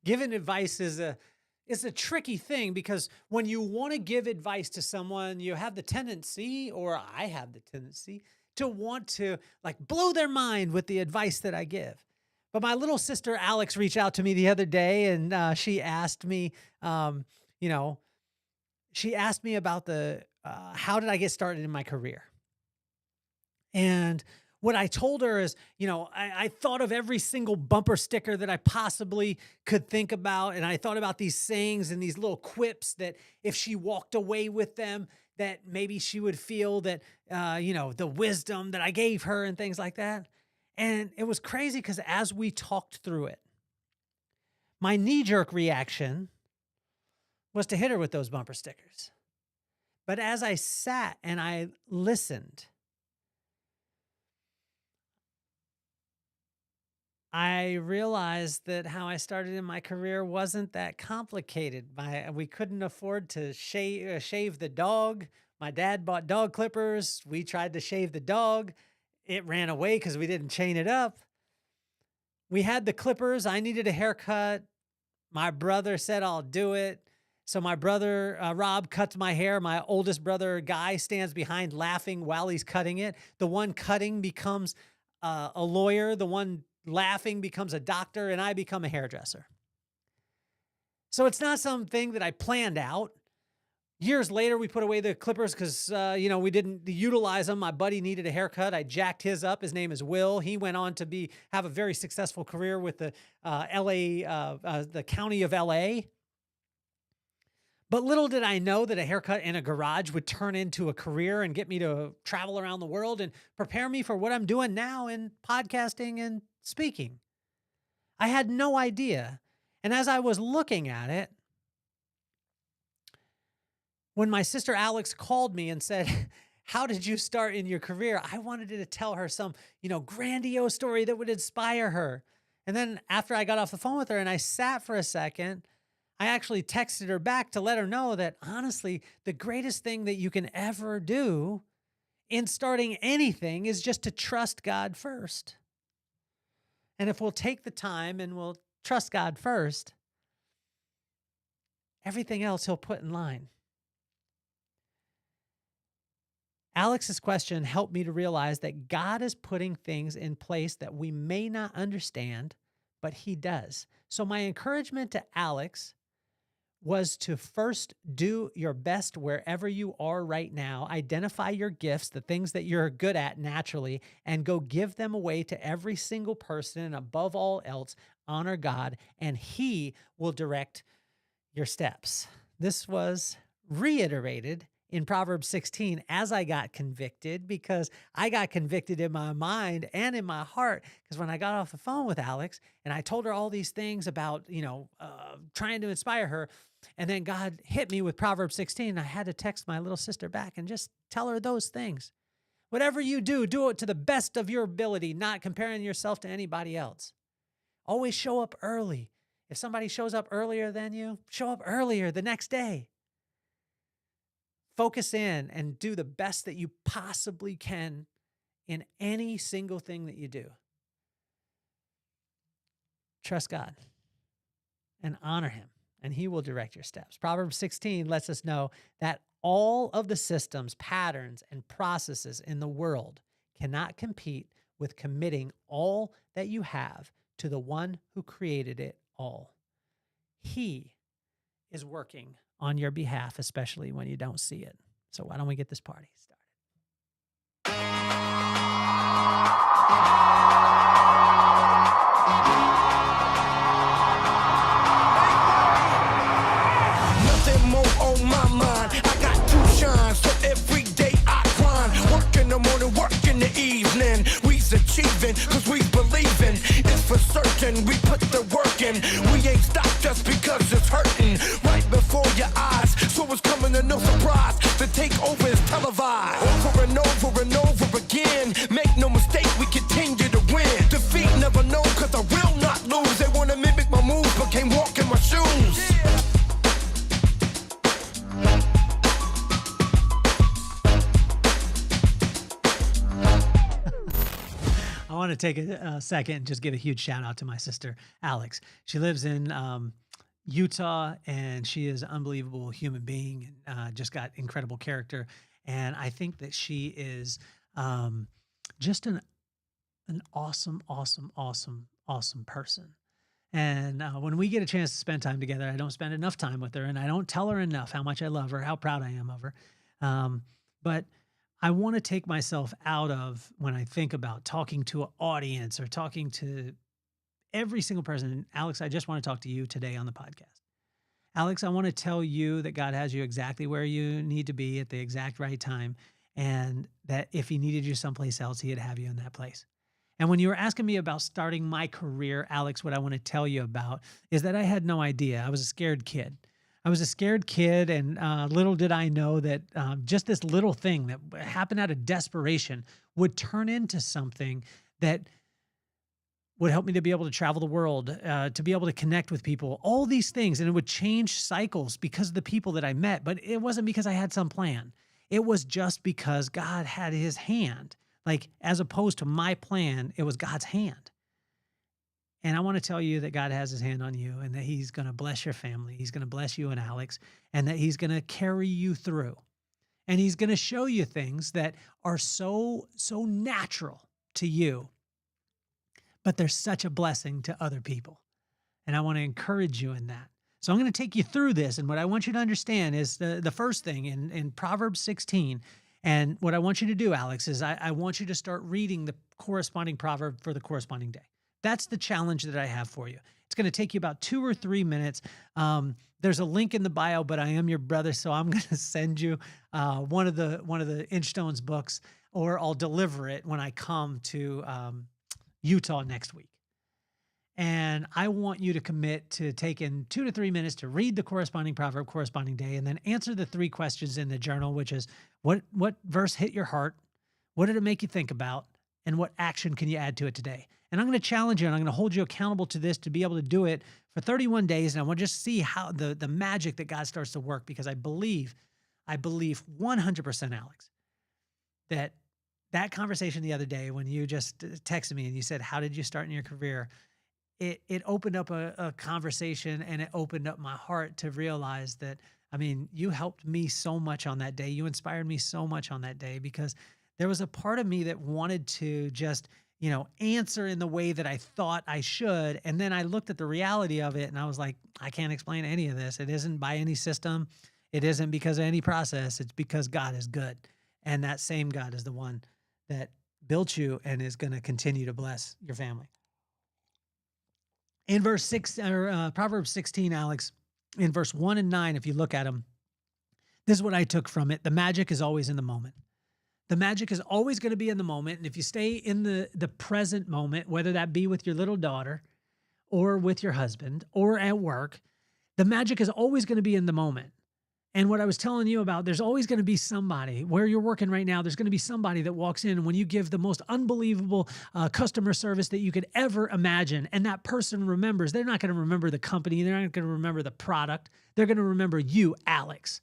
giving advice is a tricky thing, because when you want to give advice to someone, you have the tendency, or I have the tendency, to want to like blow their mind with the advice that I give. But my little sister Alex reached out to me the other day, and she asked me, she asked me about how did I get started in my career? And what I told her is, I thought of every single bumper sticker that I possibly could think about. And I thought about these sayings and these little quips that if she walked away with them, that maybe she would feel that, the wisdom that I gave her and things like that. And it was crazy because as we talked through it, my knee-jerk reaction was to hit her with those bumper stickers. But as I sat and I listened, I realized that how I started in my career wasn't that complicated. We couldn't afford to shave the dog. My dad bought dog clippers. We tried to shave the dog. It ran away because we didn't chain it up. We had the clippers. I needed a haircut. My brother said, I'll do it. So my brother, Rob, cuts my hair. My oldest brother, Guy, stands behind laughing while he's cutting it. The one cutting becomes a lawyer. The one laughing becomes a doctor, and I become a hairdresser. So it's not something that I planned out. Years later, we put away the clippers because, we didn't utilize them. My buddy needed a haircut. I jacked his up. His name is Will. He went on to have a very successful career with the the county of LA. But little did I know that a haircut in a garage would turn into a career and get me to travel around the world and prepare me for what I'm doing now in podcasting and speaking. I had no idea. And as I was looking at it, when my sister Alex called me and said, how did you start in your career? I wanted to tell her some, grandiose story that would inspire her. And then after I got off the phone with her and I sat for a second, I actually texted her back to let her know that honestly, the greatest thing that you can ever do in starting anything is just to trust God first. And if we'll take the time and we'll trust God first, everything else He'll put in line. Alex's question helped me to realize that God is putting things in place that we may not understand, but He does. So my encouragement to Alex was to first do your best wherever you are right now. Identify your gifts, the things that you're good at naturally, and go give them away to every single person. And above all else, honor God, and He will direct your steps. This was reiterated in Proverbs 16 as I got convicted, because I got convicted in my mind and in my heart. Because when I got off the phone with Alex and I told her all these things about, trying to inspire her, and then God hit me with Proverbs 16, I had to text my little sister back and just tell her those things. Whatever you do, do it to the best of your ability, not comparing yourself to anybody else. Always show up early. If somebody shows up earlier than you, show up earlier the next day. Focus in and do the best that you possibly can in any single thing that you do. Trust God and honor Him, and He will direct your steps. Proverbs 16 lets us know that all of the systems, patterns, and processes in the world cannot compete with committing all that you have to the one who created it all. He is working on your behalf, especially when you don't see it. So why don't we get this party started? Nothing more on my mind. I got two shines, so every day I climb. Work in the morning, work in the evening. We's achieving, cause we believing. It's for certain, we put the work in. We ain't stopped just because it's hurting. Right before your eyes, so it's coming to no surprise. The takeover is televised. Over and over and over again. Make no mistake, we continue to win. Defeat never known, cause I will not lose. They wanna mimic my moves, but can't walk in my shoes. I want want to take a second and just give a huge shout out to my sister, Alex. She lives in Utah, and she is an unbelievable human being, and just got incredible character. And I think that she is just an awesome, awesome, awesome, awesome person. And when we get a chance to spend time together, I don't spend enough time with her, and I don't tell her enough how much I love her, how proud I am of her. But I want to take myself out of when I think about talking to an audience or talking to every single person. And Alex, I just want to talk to you today on the podcast. Alex, I want to tell you that God has you exactly where you need to be at the exact right time, and that if he needed you someplace else, he'd have you in that place. And when you were asking me about starting my career, Alex, what I want to tell you about is that I had no idea. I was a scared kid. And little did I know that just this little thing that happened out of desperation would turn into something that would help me to be able to travel the world, to be able to connect with people, all these things. And it would change cycles because of the people that I met. But it wasn't because I had some plan. It was just because God had his hand. Like, as opposed to my plan, it was God's hand. And I want to tell you that God has his hand on you, and that he's going to bless your family. He's going to bless you and Alex, and that he's going to carry you through. And he's going to show you things that are so natural to you, but they're such a blessing to other people. And I want to encourage you in that. So I'm going to take you through this. And what I want you to understand is the first thing in Proverbs 16. And what I want you to do, Alex, is I want you to start reading the corresponding proverb for the corresponding day. That's the challenge that I have for you. It's going to take you about 2 or 3 minutes. There's a link in the bio, but I am your brother, so I'm going to send you one of the Inchstones books, or I'll deliver it when I come to Utah next week. And I want you to commit to taking 2 to 3 minutes to read the corresponding proverb, corresponding day, and then answer the 3 questions in the journal, which is what verse hit your heart? What did it make you think about? And what action can you add to it today? And I'm going to challenge you, and I'm going to hold you accountable to this, to be able to do it for 31 days. And I want to just see how the magic that God starts to work, because I believe 100%, Alex, that conversation the other day when you just texted me and you said, how did you start in your career? It opened up a conversation, and it opened up my heart to realize that, I mean, you helped me so much on that day. You inspired me so much on that day, because there was a part of me that wanted to just, answer in the way that I thought I should. And then I looked at the reality of it, and I was like, I can't explain any of this. It isn't by any system. It isn't because of any process. It's because God is good. And that same God is the one that built you and is going to continue to bless your family. In verse 6, or Proverbs 16, Alex, in verse 1 and 9, if you look at them, this is what I took from it. The magic is always in the moment. The magic is always going to be in the moment. And if you stay in the present moment, whether that be with your little daughter or with your husband or at work, the magic is always going to be in the moment. And what I was telling you about, there's always going to be somebody where you're working right now. There's going to be somebody that walks in, and when you give the most unbelievable customer service that you could ever imagine, and that person remembers, they're not going to remember the company. They're not going to remember the product. They're going to remember you, Alex.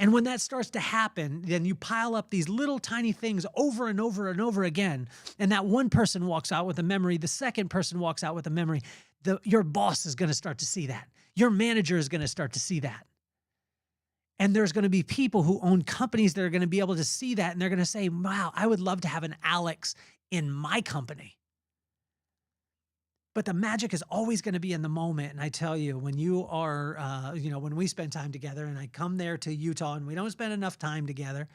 And when that starts to happen, then you pile up these little tiny things over and over and over again. And that one person walks out with a memory. The second person walks out with a memory. Your boss is going to start to see that. Your manager is going to start to see that. And there's going to be people who own companies that are going to be able to see that, and they're going to say, wow, I would love to have an Alex in my company. But the magic is always going to be in the moment. And I tell you, when you are, when we spend time together, and I come there to Utah, and we don't spend enough time together,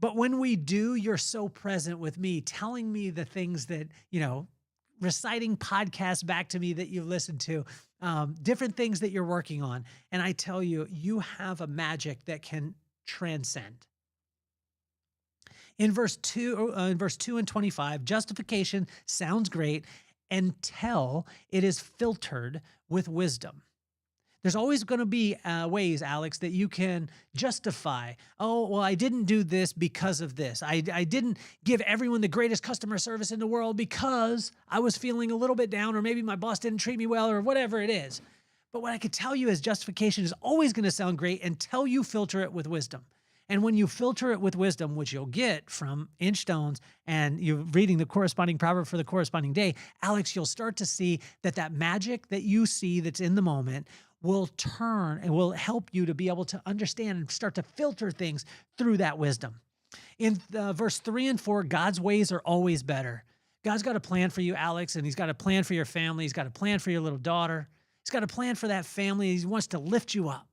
but when we do, you're so present with me, telling me the things that, reciting podcasts back to me that you've listened to, different things that you're working on. And I tell you, you have a magic that can transcend. In verse 2 and 25, justification sounds great until it is filtered with wisdom. There's always going to be ways, Alex, that you can justify, oh, well, I didn't do this because of this. I didn't give everyone the greatest customer service in the world because I was feeling a little bit down, or maybe my boss didn't treat me well, or whatever it is. But what I could tell you is justification is always going to sound great until you filter it with wisdom. And when you filter it with wisdom, which you'll get from Inchstones and you're reading the corresponding proverb for the corresponding day, Alex, you'll start to see that that magic that you see that's in the moment will turn and will help you to be able to understand and start to filter things through that wisdom. In verse 3 and 4, God's ways are always better. God's got a plan for you, Alex, and he's got a plan for your family. He's got a plan for your little daughter. He's got a plan for that family. He wants to lift you up.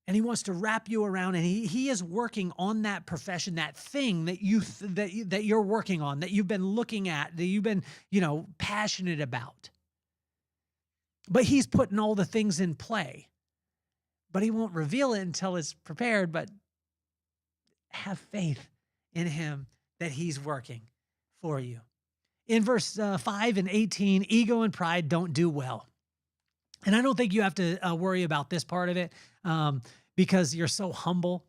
And he wants to wrap you around, and he is working on that profession, that thing that you're working on, that you've been looking at, that you've been, passionate about. But he's putting all the things in play. But he won't reveal it until it's prepared, but have faith in him that he's working for you. In verse 5 and 18, ego and pride don't do well. And I don't think you have to worry about this part of it because you're so humble.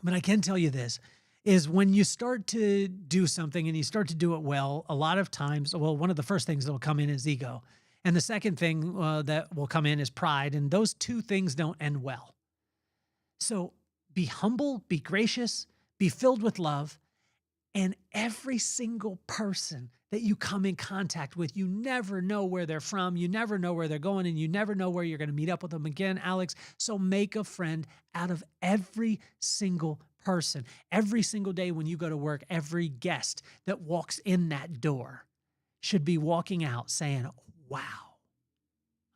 But I can tell you this, is when you start to do something and you start to do it well, a lot of times, one of the first things that will come in is ego. And the second thing that will come in is pride. And those two things don't end well. So be humble, be gracious, be filled with love. And every single person that you come in contact with, you never know where they're from, you never know where they're going, and you never know where you're going to meet up with them again, Alex. So make a friend out of every single person. Every single day when you go to work, every guest that walks in that door should be walking out saying, wow,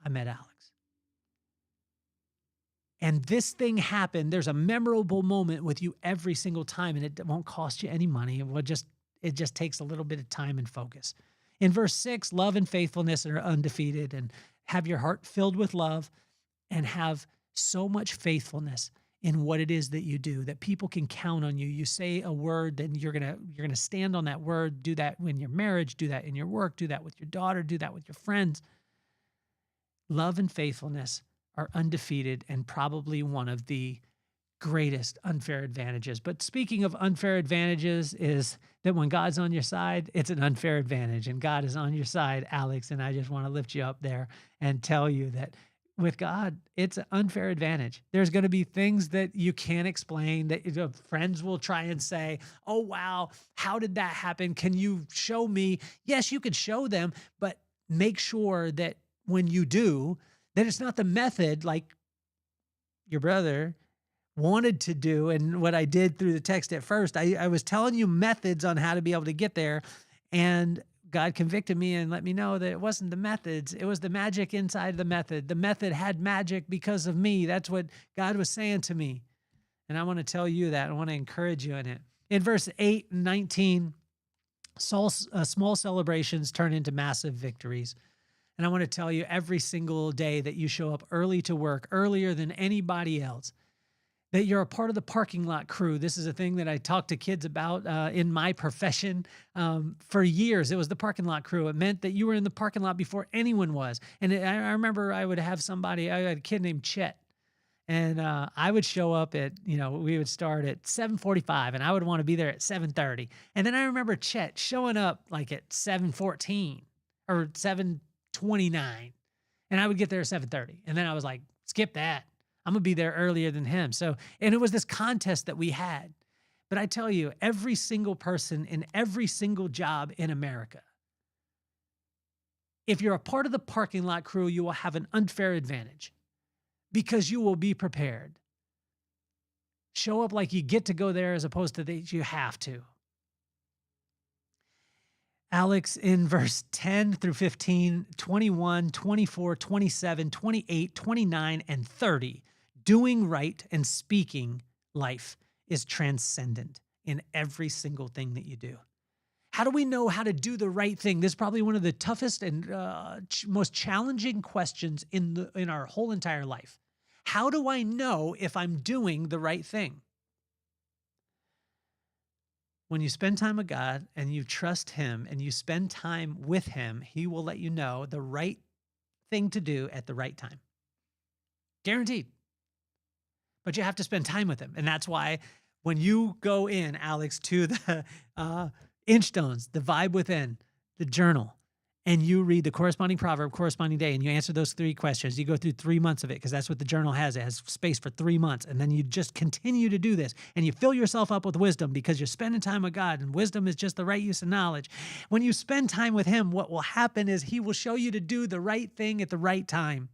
I met Alex. And this thing happened. There's a memorable moment with you every single time, and it won't cost you any money. It just takes a little bit of time and focus. In verse 6, love and faithfulness are undefeated, and have your heart filled with love and have so much faithfulness in what it is that you do that people can count on you. You say a word, then you're gonna stand on that word. Do that in your marriage, do that in your work, do that with your daughter, do that with your friends. Love and faithfulness are undefeated and probably one of the greatest unfair advantages. But speaking of unfair advantages, is that when God's on your side, it's an unfair advantage, and God is on your side, Alex. And I just want to lift you up there and tell you that with God, it's an unfair advantage. There's going to be things that you can't explain, that friends will try and say, oh, wow, how did that happen? Can you show me? Yes, you could show them, but make sure that when you do, that it's not the method like your brother wanted to do. And what I did through the text at first, I was telling you methods on how to be able to get there. And God convicted me and let me know that it wasn't the methods. It was the magic inside the method. The method had magic because of me. That's what God was saying to me. And I want to tell you that. I want to encourage you in it. In verse 8 and 19, small celebrations turn into massive victories. And I want to tell you every single day that you show up early to work, earlier than anybody else, that you're a part of the parking lot crew. This is a thing that I talk to kids about in my profession. For years, it was the parking lot crew. It meant that you were in the parking lot before anyone was. And I remember I would have somebody, I had a kid named Chet. And I would show up at, we would start at 7:45 and I would want to be there at 7:30. And then I remember Chet showing up like at 7:14 or 7:29. And I would get there at 7:30. And then I was like, skip that. I'm going to be there earlier than him. So, and it was this contest that we had. But I tell you, every single person in every single job in America, if you're a part of the parking lot crew, you will have an unfair advantage because you will be prepared. Show up like you get to go there as opposed to that you have to. Alex, in verse 10 through 15, 21, 24, 27, 28, 29, and 30, doing right and speaking life is transcendent in every single thing that you do. How do we know how to do the right thing? This is probably one of the toughest and most challenging questions in our whole entire life. How do I know if I'm doing the right thing? When you spend time with God and you trust him and you spend time with him, he will let you know the right thing to do at the right time. Guaranteed. But you have to spend time with him. And that's why when you go in, Alex, to the Inchstones, the Vibe Within, the journal, and you read the corresponding proverb, corresponding day, and you answer those 3 questions. You go through 3 months of it because that's what the journal has. It has space for 3 months. And then you just continue to do this and you fill yourself up with wisdom because you're spending time with God, and wisdom is just the right use of knowledge. When you spend time with him, what will happen is he will show you to do the right thing at the right time.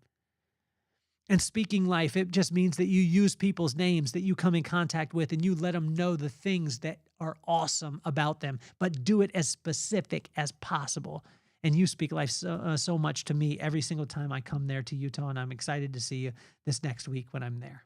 And speaking life, it just means that you use people's names that you come in contact with and you let them know the things that are awesome about them, but do it as specific as possible. And you speak life so much to me every single time I come there to Utah, and I'm excited to see you this next week when I'm there.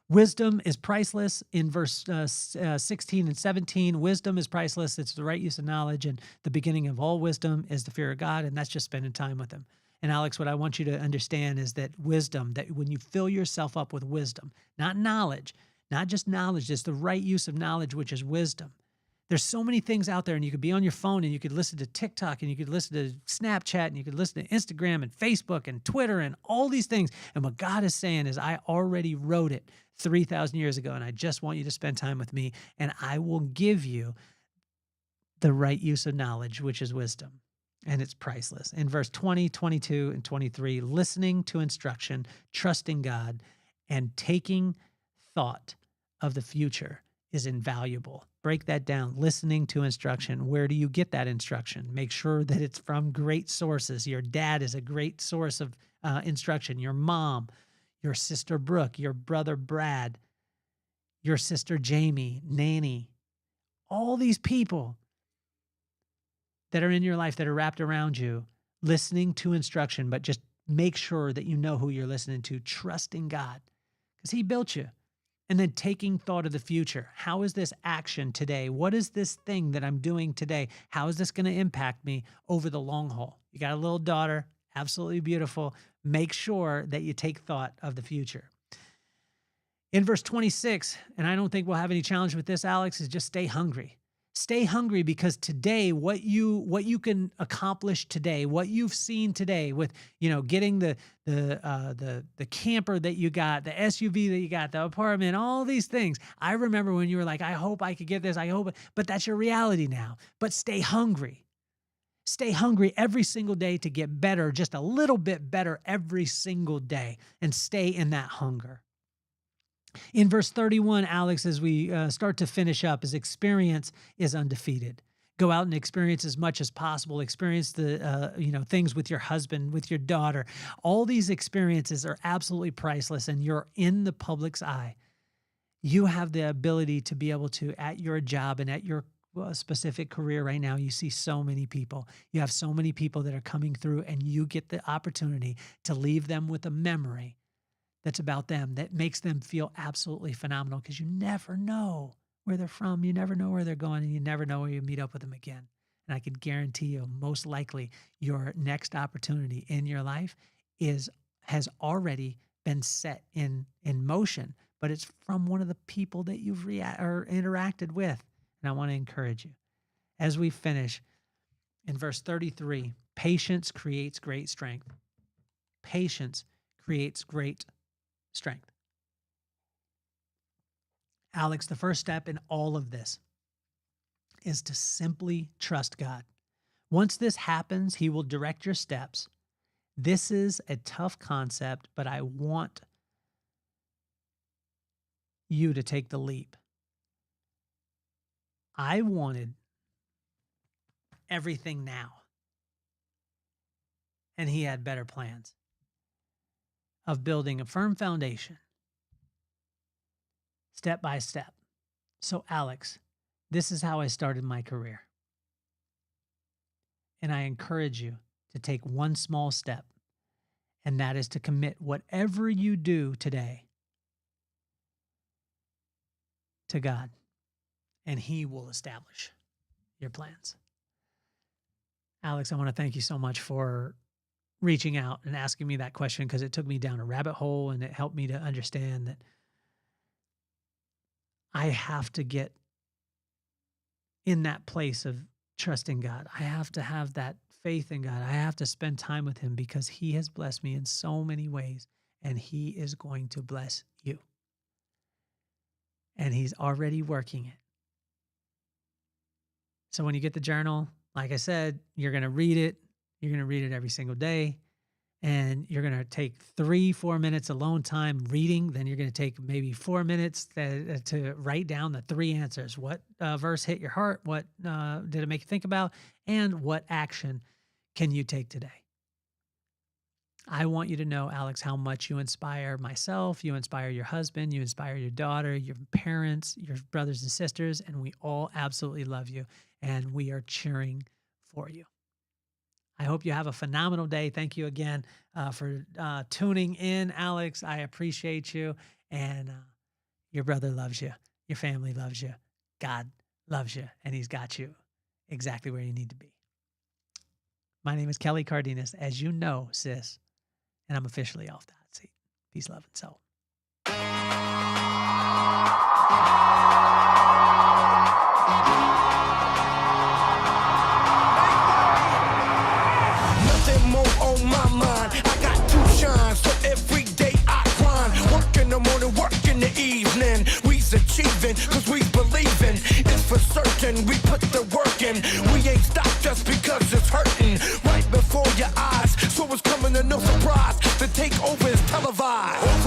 Wisdom is priceless in verse 16 and 17. Wisdom is priceless. It's the right use of knowledge, and the beginning of all wisdom is the fear of God, and that's just spending time with him. And Alex, what I want you to understand is that wisdom, that when you fill yourself up with wisdom, not knowledge, not just knowledge, it's the right use of knowledge, which is wisdom. There's so many things out there, and you could be on your phone and you could listen to TikTok and you could listen to Snapchat and you could listen to Instagram and Facebook and Twitter and all these things. And what God is saying is, I already wrote it 3,000 years ago, and I just want you to spend time with me, and I will give you the right use of knowledge, which is wisdom. And it's priceless. In verse 20, 22, and 23, listening to instruction, trusting God, and taking thought of the future is invaluable. Break that down. Listening to instruction. Where do you get that instruction? Make sure that it's from great sources. Your dad is a great source of instruction. Your mom, your sister Brooke, your brother Brad, your sister Jamie, Nanny, all these people that are in your life that are wrapped around you, listening to instruction, but just make sure that you know who you're listening to, trusting God because he built you. And then taking thought of the future. How is this action today? What is this thing that I'm doing today? How is this going to impact me over the long haul? You got a little daughter, absolutely beautiful. Make sure that you take thought of the future. In verse 26, and I don't think we'll have any challenge with this, Alex, is just stay hungry. Stay hungry because today, what you can accomplish today, what you've seen today with, getting the camper that you got, the SUV that you got, the apartment, all these things. I remember when you were like, I hope I could get this. I hope, but that's your reality now. But stay hungry. Stay hungry every single day to get better, just a little bit better every single day, and stay in that hunger. In verse 31, Alex, as we start to finish up, is experience is undefeated. Go out and experience as much as possible. Experience the things with your husband, with your daughter. All these experiences are absolutely priceless, and you're in the public's eye. You have the ability to be able to, at your job and at your specific career right now, you see so many people. You have so many people that are coming through, and you get the opportunity to leave them with a memory that's about them, that makes them feel absolutely phenomenal, because you never know where they're from. You never know where they're going, and you never know where you meet up with them again. And I can guarantee you, most likely, your next opportunity in your life has already been set in motion, but it's from one of the people that you've interacted with. And I want to encourage you. As we finish, in verse 33, patience creates great strength. Patience creates great strength. Alex, the first step in all of this is to simply trust God. Once this happens, he will direct your steps. This is a tough concept, but I want you to take the leap. I wanted everything now, and he had better plans of building a firm foundation, step by step. So, Alex, this is how I started my career. And I encourage you to take one small step, and that is to commit whatever you do today to God, and he will establish your plans. Alex, I want to thank you so much for reaching out and asking me that question, because it took me down a rabbit hole, and it helped me to understand that I have to get in that place of trusting God. I have to have that faith in God. I have to spend time with him, because he has blessed me in so many ways, and he is going to bless you. And he's already working it. So when you get the journal, Like I said, you're going to read it. You're going to read it every single day. And you're going to take 3-4 minutes alone time reading. Then you're going to take maybe 4 minutes to write down the 3 answers. What verse hit your heart? What did it make you think about? And what action can you take today? I want you to know, Alex, how much you inspire myself, you inspire your husband, you inspire your daughter, your parents, your brothers and sisters, and we all absolutely love you, and we are cheering for you. I hope you have a phenomenal day. Thank you again for tuning in, Alex. I appreciate you, and your brother loves you. Your family loves you. God loves you, and he's got you exactly where you need to be. My name is Kelly Cardenas, as you know, sis. And I'm officially off the hot seat. Peace, love, and soul. Nothing more on my mind. I got to shine, so every day I grind. Work in the morning, work in the evening. We's achieving, cause we believing. It's for certain, we put the work in. We ain't stopped just because it's hurting. Right before your eyes, so it's coming to no surprise. The takeover is televised.